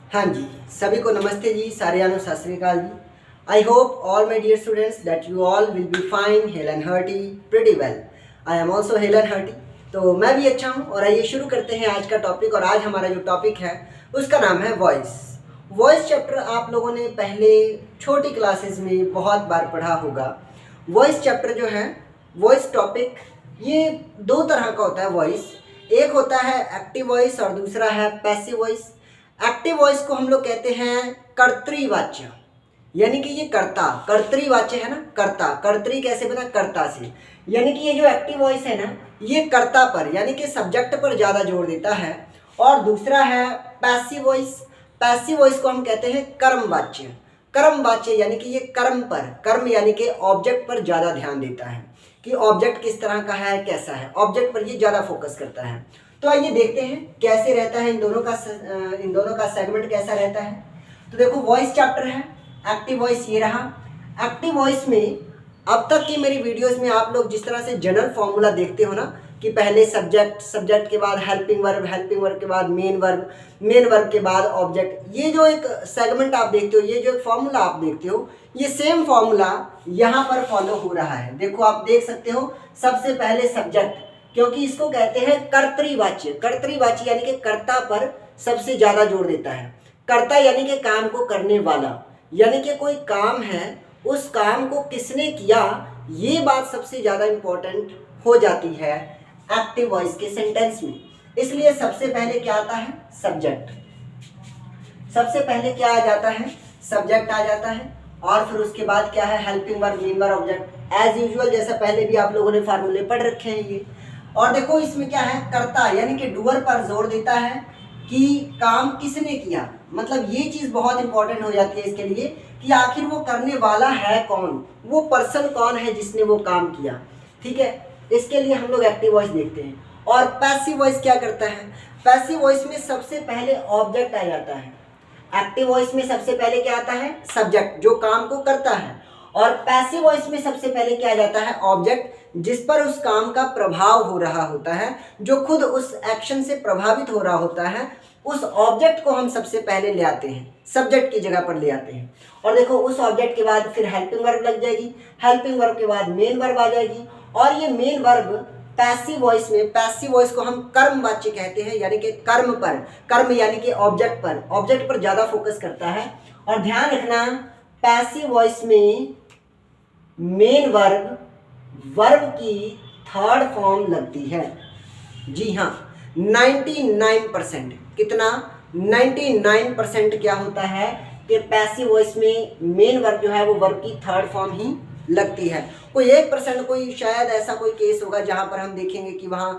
हाँ जी, सभी को नमस्ते जी, सारियानो सत श्री अकाल जी। I hope all my dear students that you all will be fine, hale and hearty, pretty well. I am also hale and hearty, तो मैं भी अच्छा हूँ। और आइए शुरू करते हैं आज का टॉपिक। और आज हमारा जो टॉपिक है उसका नाम है वॉइस। वॉइस चैप्टर आप लोगों ने पहले छोटी क्लासेस में बहुत बार पढ़ा होगा। वॉइस चैप्टर जो है, वॉइस टॉपिक, ये दो तरह का होता है वॉइस। एक होता है एक्टिव वॉइस और दूसरा है पैसिव वॉइस। एक्टिव वॉइस को हम लोग कहते हैं कर्तृवाच्य, यानी कि ये कर्ता, कर्तृवाच्य है ना, कर्ता। कर्तृ कैसे बना? कर्ता से। यानी कि ये जो एक्टिव वॉइस है ना, ये कर्ता पर यानी कि सब्जेक्ट पर ज़्यादा जोर देता है। और दूसरा है पैसिव वॉइस। पैसिव वॉइस को हम कहते हैं कर्मवाच्य। कर्मवाच्य यानी कि ये कर्म पर, कर्म यानी कि ऑब्जेक्ट पर ज़्यादा ध्यान देता है कि ऑब्जेक्ट किस तरह का है, कैसा है, ऑब्जेक्ट पर ये ज़्यादा फोकस करता है। तो आइए देखते हैं कैसे रहता है इन दोनों का सेगमेंट कैसा रहता है। तो देखो, वॉइस चैप्टर है, एक्टिव वॉइस ये रहा। एक्टिव वॉइस में अब तक की मेरी वीडियोस में आप लोग जिस तरह से जनरल फॉर्मूला देखते हो ना, कि पहले सब्जेक्ट, सब्जेक्ट के बाद हेल्पिंग वर्ब, हेल्पिंग वर्ब के बाद मेन वर्ब, मेन वर्ब के बाद ऑब्जेक्ट, ये जो एक सेगमेंट आप देखते हो, ये जो एक फॉर्मूला आप देखते हो, ये सेम फॉर्मूला यहाँ पर फॉलो हो रहा है। देखो, आप देख सकते हो, सबसे पहले सब्जेक्ट, क्योंकि इसको कहते हैं कर्तृवाच्य। कर्तृवाच्य यानी कि कर्ता पर सबसे ज्यादा जोर देता है। कर्ता यानी कि काम को करने वाला, यानी कि कोई काम है, उस काम को किसने किया, ये बात सबसे ज्यादा इंपॉर्टेंट हो जाती है एक्टिव वॉइस के सेंटेंस में। इसलिए सबसे पहले क्या आता है? सब्जेक्ट। सबसे पहले क्या आ जाता है? सब्जेक्ट आ जाता है। और फिर उसके बाद क्या है? Helping verb, main verb, object, as usual, जैसा पहले भी आप लोगों ने फार्मूले पढ़ रखे हैं ये। और देखो, इसमें क्या है? कर्ता यानी कि डूअर पर जोर देता है कि काम किसने किया। मतलब ये चीज बहुत इंपॉर्टेंट हो जाती है इसके लिए कि आखिर वो करने वाला है कौन, वो पर्सन कौन है जिसने वो काम किया। ठीक है, इसके लिए हम लोग एक्टिव वॉइस देखते हैं। और पैसिव वॉइस क्या करता है? पैसिव वॉइस में सबसे पहले ऑब्जेक्ट आ जाता है। एक्टिव वॉइस में सबसे पहले क्या आता है? सब्जेक्ट, जो काम को करता है। और पैसिव वॉइस में सबसे पहले क्या आ जाता है? ऑब्जेक्ट, जिस पर उस काम का प्रभाव हो रहा होता है, जो खुद उस एक्शन से प्रभावित हो रहा होता है, उस ऑब्जेक्ट को हम सबसे पहले ले आते हैं, सब्जेक्ट की जगह पर ले आते हैं। और देखो, उस ऑब्जेक्ट के बाद फिर हेल्पिंग वर्ब लग जाएगी, हेल्पिंग वर्ब के बाद मेन वर्ब आ जाएगी। और ये मेन वर्ब पैसिव वॉइस में, पैसिव वॉइस को हम कर्म वाच्य कहते हैं, यानी कि कर्म पर, कर्म यानी कि ऑब्जेक्ट पर, ऑब्जेक्ट पर ज्यादा फोकस करता है। और ध्यान रखना, पैसिव वॉइस में मेन वर्ब, वर्ब की थर्ड फॉर्म लगती है। जी हाँ, 99%, कितना? 99% क्या होता है कि पैसिव वॉइस में मेन वर्ब जो है वो वर्ब की थर्ड फॉर्म ही लगती है। कोई 1%, कोई शायद ऐसा कोई केस होगा जहां पर हम देखेंगे कि वहाँ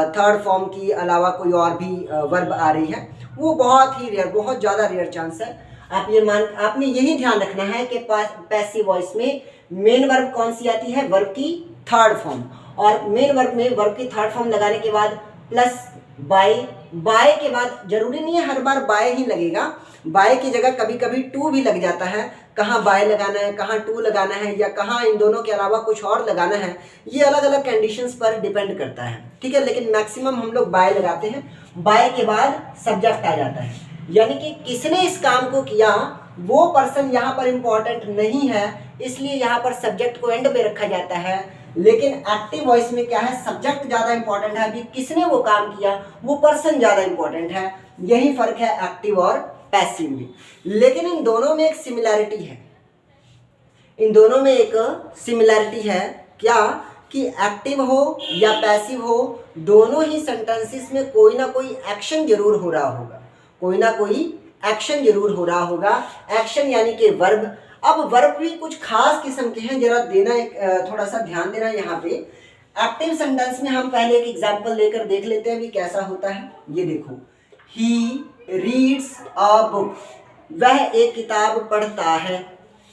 थर्ड फॉर्म की अलावा कोई और भी वर्ब आ रही है। वो बहुत ही रेयर, बहुत ज़्यादा रेयर चांस है। आपने यही ध्यान रखना है कि पैसिव वॉइस में मेन वर्ब कौन सी आती है? वर्ब की थर्ड फॉर्म। और मेन वर्ब में वर्ब की थर्ड फॉर्म लगाने के बाद प्लस बाय, बाय के बाद जरूरी नहीं है हर बार बाय ही लगेगा, बाय की जगह कभी कभी टू भी लग जाता है। कहाँ बाय लगाना है, कहाँ टू लगाना है, या कहाँ इन दोनों के अलावा कुछ और लगाना है, ये अलग अलग कंडीशंस पर डिपेंड करता है। ठीक है, लेकिन मैक्सिमम हम लोग बाय लगाते हैं। बाय के बाद सब्जेक्ट आ जाता है, यानी कि किसने इस काम को किया, वो पर्सन यहाँ पर इंपॉर्टेंट नहीं है, इसलिए यहाँ पर सब्जेक्ट को एंड में रखा जाता है। लेकिन एक्टिव वॉइस में क्या है? सब्जेक्ट ज्यादा इंपॉर्टेंट है, अभी किसने वो काम किया, वो पर्सन ज्यादा इंपॉर्टेंट है। यही फर्क है एक्टिव और पैसिव में। लेकिन इन दोनों में एक सिमिलैरिटी है, इन दोनों में एक सिमिलैरिटी है। क्या? कि एक्टिव हो या पैसिव हो, दोनों ही सेंटेंसेस में कोई ना कोई एक्शन जरूर हो रहा होगा, कोई ना कोई एक्शन जरूर हो रहा होगा। एक्शन यानी कि वर्ब। अब वर्ब भी कुछ खास किस्म के हैं, जरा देना थोड़ा सा ध्यान देना यहाँ पे। एक्टिव सेंटेंस में हम पहले एक एग्जांपल लेकर देख लेते हैं भी कैसा होता है। ये देखो, ही रीड्स अ बुक, वह एक किताब पढ़ता है।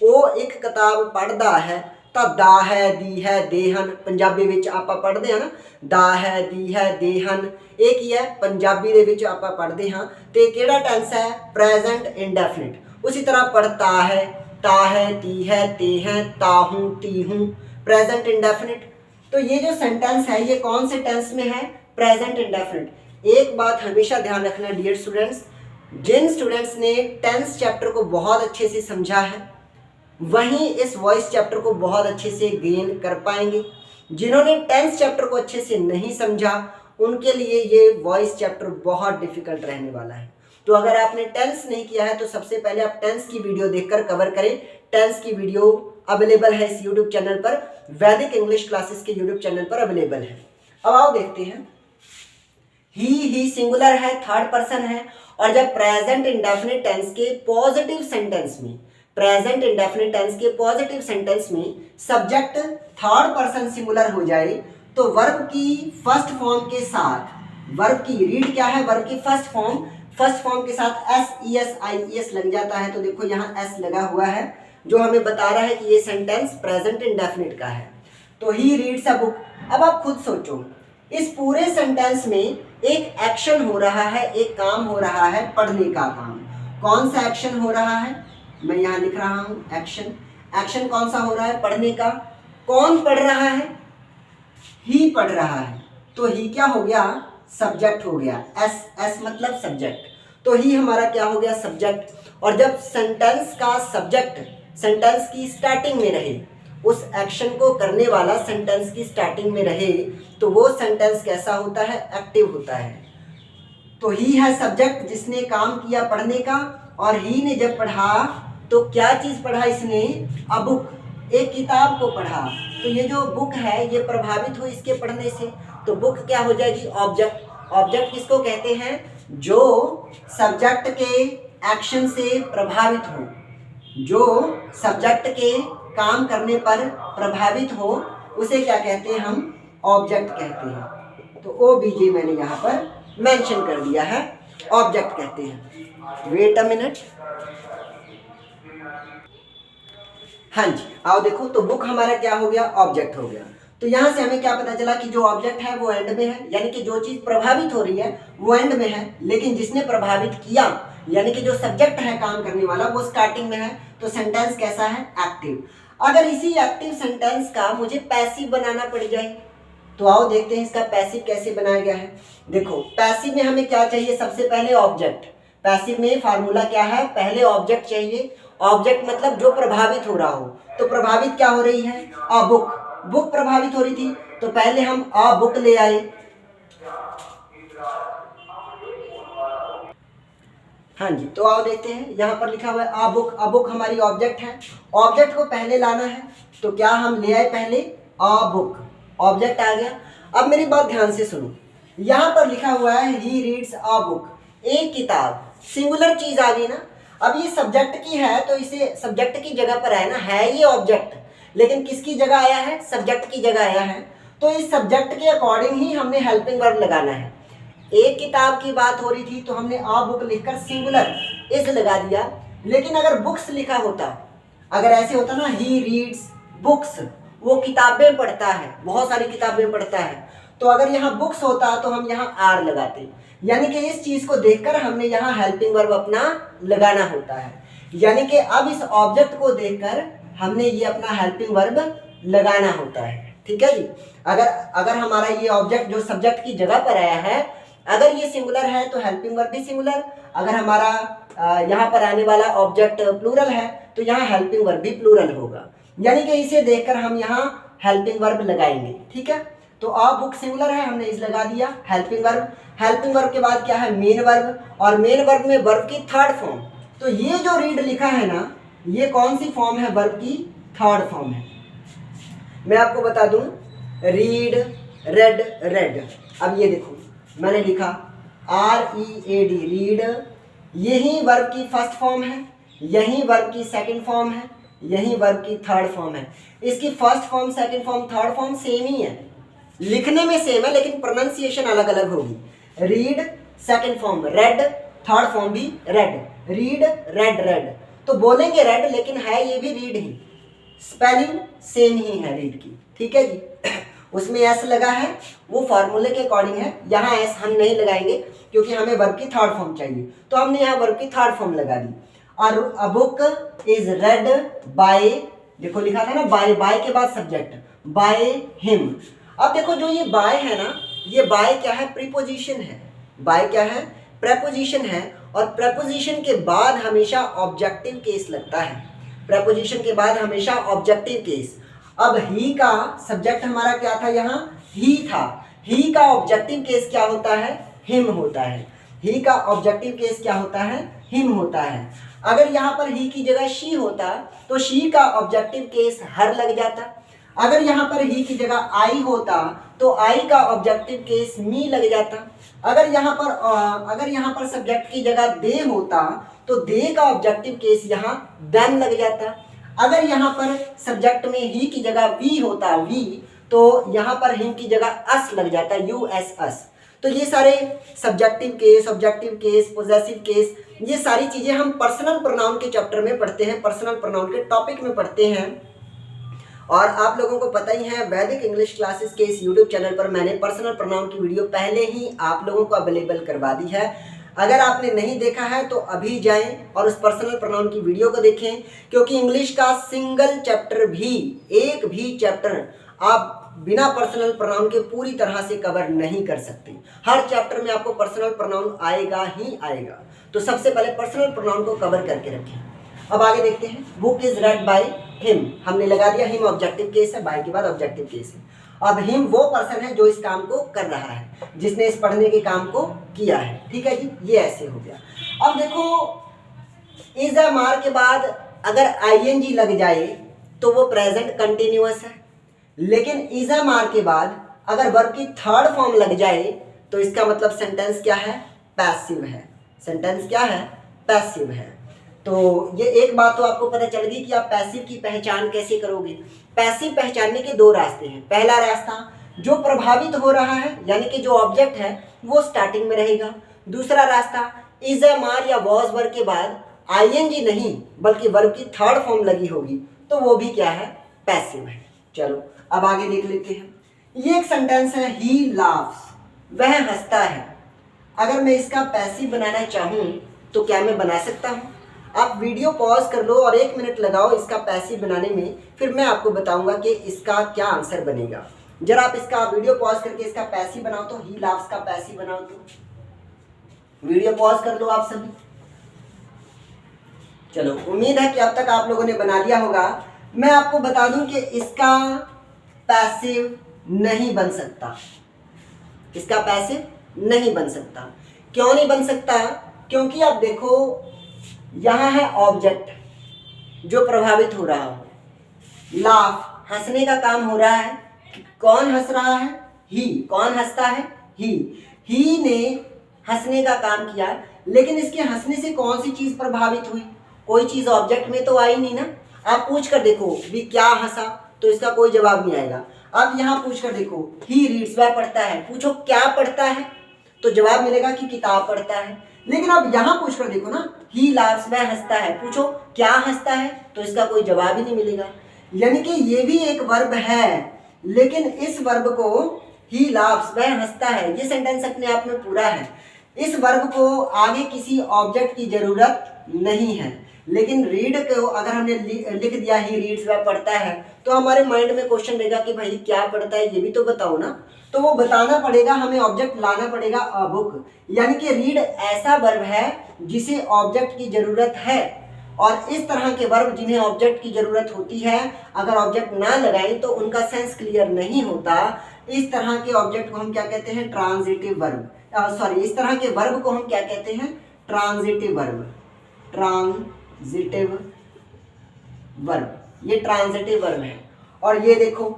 ਉਹ एक किताब पढ़ता है। ਤਾਂ ਦਾ है, दी है, देहन, पंजाबी ਵਿੱਚ ਆਪਾਂ पढ़ते हैं ना, ਦਾ है, दी है, देहन, ਇਹ ਕੀ ਹੈ? पंजाबी ਦੇ ਵਿੱਚ ਆਪਾਂ पढ़ते हैं। ਤੇ ਕਿਹੜਾ टेंस है? Present indefinite. उसी तरह पढ़ता है, ता है, ती है, ते हैं, ता हूँ, ती हूँ, प्रेजेंट इंडेफिनिट। तो ये जो सेंटेंस है ये कौन से टेंस में है? Present indefinite. एक बात हमेशा ध्यान रखना डियर स्टूडेंट्स, जिन स्टूडेंट्स ने टेंस चैप्टर को बहुत अच्छे से समझा है वहीं इस वॉइस चैप्टर को बहुत अच्छे से गेन कर पाएंगे। जिन्होंने टेंस चैप्टर को अच्छे से नहीं समझा उनके लिए ये वॉइस चैप्टर बहुत डिफिकल्ट रहने वाला है। तो अगर आपने टेंस नहीं किया है तो सबसे पहले आप टेंस की वीडियो देखकर कवर करें। टेंस की वीडियो अवेलेबल है इस यूट्यूब चैनल पर, वैदिक इंग्लिश क्लासेस के यूट्यूब चैनल पर अवेलेबल है। अब आओ देखते हैं। ही सिंगुलर है, थर्ड पर्सन है, और जब प्रेजेंट इंडेफिनिट टेंस के पॉजिटिव सेंटेंस में, प्रेजेंट इंडेफिनिट टेंस के पॉजिटिव सेंटेंस में सब्जेक्ट थर्ड पर्सन सिंगुलर हो जाए तो वर्ब की फर्स्ट फॉर्म के साथ, वर्ब की रीड क्या है, वर्ब की फर्स्ट फॉर्म के साथ S E S I E S लग जाता है। तो देखो यहाँ एस लगा हुआ है जो हमें बता रहा है कि ये सेंटेंस प्रेजेंट इंडेफिनिट का है। तो ही रीड्स अ बुक। अब आप खुद सोचो, इस पूरे सेंटेंस में एक एक्शन हो रहा है, एक काम हो रहा है, पढ़ने का काम। कौन सा एक्शन हो रहा है, मैं यहाँ लिख रहा हूँ एक्शन। एक्शन कौन सा हो रहा है, पढ़ने का। कौन पढ़ रहा है, ही पढ़ रहा है। तो ही क्या हो गया, सब्जेक्ट हो गया। एस मतलब सब्जेक्ट, तो ही हमारा क्या हो गया, सब्जेक्ट। और जब सेंटेंस का सब्जेक्ट सेंटेंस की स्टार्टिंग में रहे, उस एक्शन को करने वाला सेंटेंस की स्टार्टिंग में रहे तो वो सेंटेंस कैसा होता है, एक्टिव होता है। तो ही है सब्जेक्ट जिसने काम किया पढ़ने का, और ही ने जब पढ़ा तो क्या चीज़ पढ़ा इसने, अ बुक, एक किताब को पढ़ा। तो ये जो बुक है ये प्रभावित हुई इसके पढ़ने से, तो बुक क्या हो जाएगी, ऑब्जेक्ट। ऑब्जेक्ट किसको कहते हैं, जो सब्जेक्ट के एक्शन से प्रभावित हो, जो सब्जेक्ट के काम करने पर प्रभावित हो, उसे क्या कहते हैं, हम ऑब्जेक्ट कहते हैं। तो ओ बी जे मैंने यहाँ पर मेंशन कर दिया है, ऑब्जेक्ट कहते हैं। Wait a minute. हाँ जी, आओ देखो, तो बुक हमारा क्या हो गया, ऑब्जेक्ट हो गया। तो यहाँ से हमें क्या पता चला कि जो ऑब्जेक्ट है वो एंड में है, यानी कि जो चीज़ प्रभावित हो रही है वो एंड में है, लेकिन जिसने प्रभावित किया यानी कि जो सब्जेक्ट है काम करने वाला वो स्टार्टिंग में है। तो सेंटेंस कैसा है, एक्टिव। अगर इसी एक्टिव सेंटेंस का मुझे पैसिव बनाना पड़ जाए तो आओ देखते हैं इसका पैसिव कैसे बनाया गया है। देखो, पैसिव में हमें क्या चाहिए, सबसे पहले ऑब्जेक्ट। पैसिव में फार्मूला क्या है, पहले ऑब्जेक्ट चाहिए। ऑब्जेक्ट मतलब जो प्रभावित हो रहा हो। तो प्रभावित क्या हो रही है, अ बुक, बुक प्रभावित हो रही थी तो पहले हम अ बुक ले आए। हाँ जी, तो आओ देखते हैं, यहाँ पर लिखा हुआ है अ बुक। अ बुक हमारी ऑब्जेक्ट है, ऑब्जेक्ट को पहले लाना है तो क्या हम ले आए, पहले अ बुक, ऑब्जेक्ट आ गया। अब मेरी बात ध्यान से सुनो, यहाँ पर लिखा हुआ है ही रीड्स अ बुक, एक किताब, सिंगुलर चीज आ गई ना। अब ये सब्जेक्ट की है तो इसे सब्जेक्ट की जगह पर है ना, है ये ऑब्जेक्ट, लेकिन किसकी जगह आया है, सब्जेक्ट की जगह आया है। तो इस सब्जेक्ट के अकॉर्डिंग ही हमने हेल्पिंग वर्ब लगाना है। एक किताब की बात हो रही थी तो हमने अ बुक लिखकर सिंगुलर इज लगा दिया। लेकिन अगर बुक्स लिखा होता, अगर ऐसे होता ना, ही रीड्स बुक्स, वो किताबें पढ़ता है, बहुत सारी किताबें पढ़ता है, तो अगर यहाँ बुक्स होता तो हम यहाँ आर लगाते। यानी कि इस चीज को देखकर हमने यहाँ हेल्पिंग वर्ब अपना लगाना होता है। यानी कि अब इस ऑब्जेक्ट को देखकर हमने ये अपना हेल्पिंग वर्ब लगाना होता है। ठीक है जी। अगर हमारा ये ऑब्जेक्ट जो सब्जेक्ट की जगह पर आया है, अगर ये सिंगुलर है तो हेल्पिंग वर्ब भी सिंगुलर। अगर हमारा यहाँ पर आने वाला ऑब्जेक्ट प्लूरल है तो यहाँ हेल्पिंग वर्ब भी प्लूरल होगा। यानी कि इसे देखकर हम यहाँ हेल्पिंग वर्ब लगाएंगे। ठीक है, तो अ बुक सिंगुलर है, हमने इस लगा दिया हेल्पिंग वर्ब। हेल्पिंग वर्ब के बाद क्या है, मेन वर्ब, और मेन वर्ब में वर्ब की थर्ड फॉर्म। तो ये जो रीड लिखा है ना, ये कौन सी फॉर्म है, वर्ब की थर्ड फॉर्म है। मैं आपको बता दूं, रीड, रेड, रेड। अब ये देखो मैंने लिखा READ, रीड, यही वर्ब की फर्स्ट फॉर्म है, यही वर्ब की सेकंड फॉर्म है, यही वर्ब की थर्ड फॉर्म है। इसकी first form, second form, third form same ही है, लिखने में सेम है लेकिन प्रोनाउंसिएशन अलग अलग होगी। Read second form, red third form भी रेड, रीड, रेड, रेड। तो बोलेंगे रेड लेकिन है ये भी रीड ही, स्पेलिंग सेम ही है रीड की। ठीक है जी। उसमें एस लगा है, वो फार्मूले के अकॉर्डिंग है, यहाँ एस हम नहीं लगाएंगे क्योंकि हमें वर्ब की थर्ड फॉर्म चाहिए, तो हमने यहाँ वर्ब की थर्ड फॉर्म लगा दी। और a book is read by, देखो लिखा था ना बाय, बाय के बाद सब्जेक्ट, बाय हिम। अब देखो जो ये बाय है ना, ये बाय क्या है, प्रीपोजिशन है। बाय क्या है, प्रेपोजिशन है और प्रेपोजिशन के बाद हमेशा ऑब्जेक्टिव केस लगता है। प्रेपोजिशन के बाद हमेशा ऑब्जेक्टिव केस। अब ही का सब्जेक्ट हमारा क्या था, यहाँ ही था। ही का ऑब्जेक्टिव केस क्या होता है, हिम होता है। ही का ऑब्जेक्टिव केस क्या होता है, हिम होता है। अगर यहाँ पर ही की जगह शी होता तो शी का ऑब्जेक्टिव केस हर लग जाता। अगर यहाँ पर ही की जगह आई होता तो आई का ऑब्जेक्टिव केस मी लग जाता। अगर यहाँ पर सब्जेक्ट की जगह दे होता तो दे का ऑब्जेक्टिव केस यहाँ देम लग जाता। अगर यहाँ पर सब्जेक्ट में ही की जगह वी होता, वी, तो यहाँ पर हिम की जगह अस लग जाता, यू एस अस। तो ये सारे subjective case, objective case, possessive case, ये सारी चीजें हम पर्सनल प्रोनाउन के चैप्टर में पढ़ते हैं, पर्सनल प्रोनाउन के टॉपिक में पढ़ते हैं। और आप लोगों को पता ही है, वैदिक इंग्लिश क्लासेस के इस यूट्यूब चैनल पर मैंने पर्सनल प्रोनाउन की वीडियो पहले ही आप लोगों को अवेलेबल करवा दी है। अगर आपने नहीं देखा है तो अभी जाएं और उस पर्सनल प्रोनाउन की वीडियो को देखें, क्योंकि इंग्लिश का सिंगल चैप्टर भी, एक भी चैप्टर आप बिना पर्सनल प्रोनाउन के पूरी तरह से कवर नहीं कर सकते। हर चैप्टर में आपको पर्सनल प्रोनाउन आएगा ही आएगा। तो सबसे पहले पर्सनल प्रोनाउन को कवर करके रखें। अब आगे देखते हैं। Book is read by him, हमने लगा दिया, हिम ऑब्जेक्टिव केस है, बाय के बाद ऑब्जेक्टिव केस है। अब हिम वो पर्सन है जो इस काम को कर रहा है, जिसने इस पढ़ने के काम को किया है। ठीक है जी, ये ऐसे हो गया। अब देखो, इज अ मार के बाद अगर आईएनजी लग जाए तो वो प्रेजेंट कंटिन्यूअस है, लेकिन इज अ मार के बाद अगर वर्ब की थर्ड फॉर्म लग जाए तो इसका मतलब सेंटेंस क्या है, पैसिव है। सेंटेंस क्या है, पैसिव है। तो ये एक बात तो आपको पता चल गई कि आप पैसिव की पहचान कैसे करोगे। पैसिव पहचानने के दो रास्ते हैं। पहला रास्ता, जो प्रभावित हो रहा है यानी कि जो ऑब्जेक्ट है वो स्टार्टिंग में रहेगा। दूसरा रास्ता, इज अ मार या वॉज वर्ब के बाद आईएनजी नहीं बल्कि वर्ब की थर्ड फॉर्म लगी होगी तो वो भी क्या है, पैसिव है। चलो अब आगे देख लेते हैं। ये एक सेंटेंस है, ही लाफ्स, वह हंसता है। अगर मैं इसका पैसिव बनाना चाहूँ तो क्या मैं बना सकता हूँ? आप वीडियो पॉज कर लो और 1 मिनट लगाओ इसका पैसिव बनाने में, फिर मैं आपको बताऊंगा कि इसका क्या आंसर बनेगा। जरा आप इसका वीडियो पॉज करके इसका पैसिव बनाओ तो, ही लाफ्स का पैसिव बनाओ तो। वीडियो पॉज कर लो आप सभी। चलो, उम्मीद है कि अब तक आप लोगों ने बना लिया होगा। मैं आपको बता दूं कि इसका पैसिव नहीं बन सकता। इसका पैसिव नहीं बन सकता। क्यों नहीं बन सकता? क्योंकि आप देखो, यहां है ऑब्जेक्ट जो प्रभावित हो रहा हो। लाफ, हंसने का काम हो रहा है। कौन हंस रहा है? ही। कौन हंसता है? ही ने हंसने का काम किया, लेकिन इसके हंसने से कौन सी चीज प्रभावित हुई? कोई चीज ऑब्जेक्ट में तो आई नहीं ना। आप पूछ कर देखो भी क्या हंसा, तो इसका कोई जवाब नहीं आएगा। अब यहाँ पूछ कर देखो, ही रीड्स, वह पढ़ता है। पूछो क्या पढ़ता है, तो जवाब मिलेगा कि किताब पढ़ता है। लेकिन अब यहाँ पूछ कर देखो ना, ही लाफ्स, वह हंसता है। पूछो क्या हंसता है, तो इसका कोई जवाब ही नहीं मिलेगा। यानी कि ये भी एक वर्ब है, लेकिन इस वर्ब को, ही लाफ्स, वह हंसता है, ये सेंटेंस अपने आप में पूरा है। इस वर्ब को आगे किसी ऑब्जेक्ट की जरूरत नहीं है। लेकिन रीड को अगर हमने लिख दिया, ही रीड्स, वह पढ़ता है, तो हमारे माइंड में क्वेश्चन रहेगा कि भाई क्या पढ़ता है, ये भी तो बताओ ना। तो वो बताना पड़ेगा, हमें ऑब्जेक्ट लाना पड़ेगा, अ बुक। यानी कि रीड ऐसा वर्ब है जिसे ऑब्जेक्ट की जरूरत है। और इस तरह के वर्ब जिन्हें ऑब्जेक्ट की जरूरत होती है, अगर ऑब्जेक्ट ना लगाएं तो उनका सेंस क्लियर नहीं होता। इस तरह के ऑब्जेक्ट को हम क्या कहते हैं, ट्रांजिटिव वर्ब। इस तरह के वर्ब को हम क्या कहते हैं, ट्रांजिटिव वर्ब। ट्रांजिटिव वर्ब, ये ट्रांजिटिव वर्ब है। और ये देखो,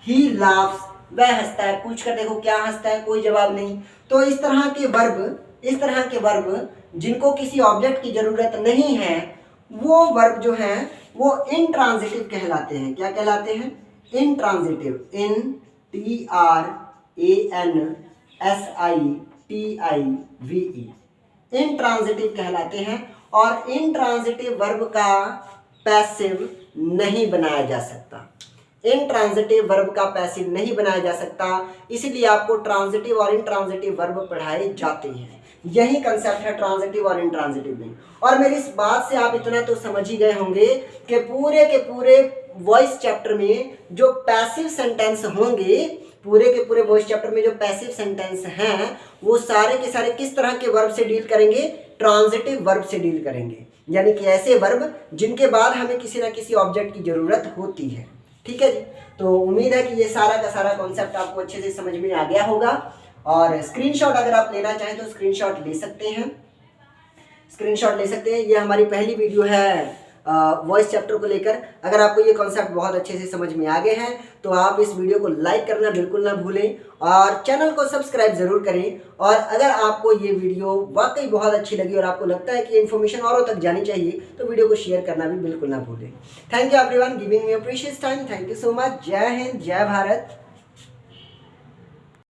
ही लाफ्स, वह हंसता है। पूछ कर देखो क्या हंसता है, कोई जवाब नहीं। तो इस तरह के वर्ब जिनको किसी ऑब्जेक्ट की जरूरत नहीं है, वो वर्ब जो हैं वो इंट्रांजिटिव कहलाते हैं। क्या कहलाते हैं? इंट्रांजिटिव। INTRANSITIVE, इंट्रांजिटिव कहलाते हैं। और इंट्रांजिटिव वर्ब का पैसिव नहीं बनाया जा सकता। इंट्रांजिटिव वर्ब का पैसिव नहीं बनाया जा सकता, इसलिए आपको ट्रांजिटिव और इंट्रांजिटिव वर्ब पढ़ाए जाते हैं। यही कंसेप्ट है ट्रांजिटिव और इंट्रांजिटिव में। और मेरी इस बात से आप इतना तो समझ ही गए होंगे कि पूरे के पूरे वॉइस चैप्टर में जो पैसिव सेंटेंस होंगे पूरे के पूरे वॉइस चैप्टर में जो पैसिव सेंटेंस हैं वो सारे के सारे किस तरह के वर्ब से डील करेंगे, ट्रांजिटिव वर्ब से डील करेंगे, यानी कि ऐसे वर्ब जिनके बाद हमें किसी ना किसी ऑब्जेक्ट की जरूरत होती है। ठीक है जी, तो उम्मीद है कि ये सारा का सारा कॉन्सेप्ट आपको अच्छे से समझ में आ गया होगा। और स्क्रीनशॉट अगर आप लेना चाहें तो स्क्रीनशॉट ले सकते हैं, स्क्रीनशॉट ले सकते हैं। ये हमारी पहली वीडियो है वॉइस चैप्टर को लेकर। अगर आपको ये कॉन्सेप्ट बहुत अच्छे से समझ में आ गए हैं तो आप इस वीडियो को लाइक करना बिल्कुल ना भूलें और चैनल को सब्सक्राइब जरूर करें। और अगर आपको ये वीडियो वाकई बहुत अच्छी लगी और आपको लगता है कि इन्फॉर्मेशन औरों तक जानी चाहिए तो वीडियो को शेयर करना भी बिल्कुल ना भूलें। Thank you everyone giving me your precious time. Thank you so much. जय हिंद, जय भारत।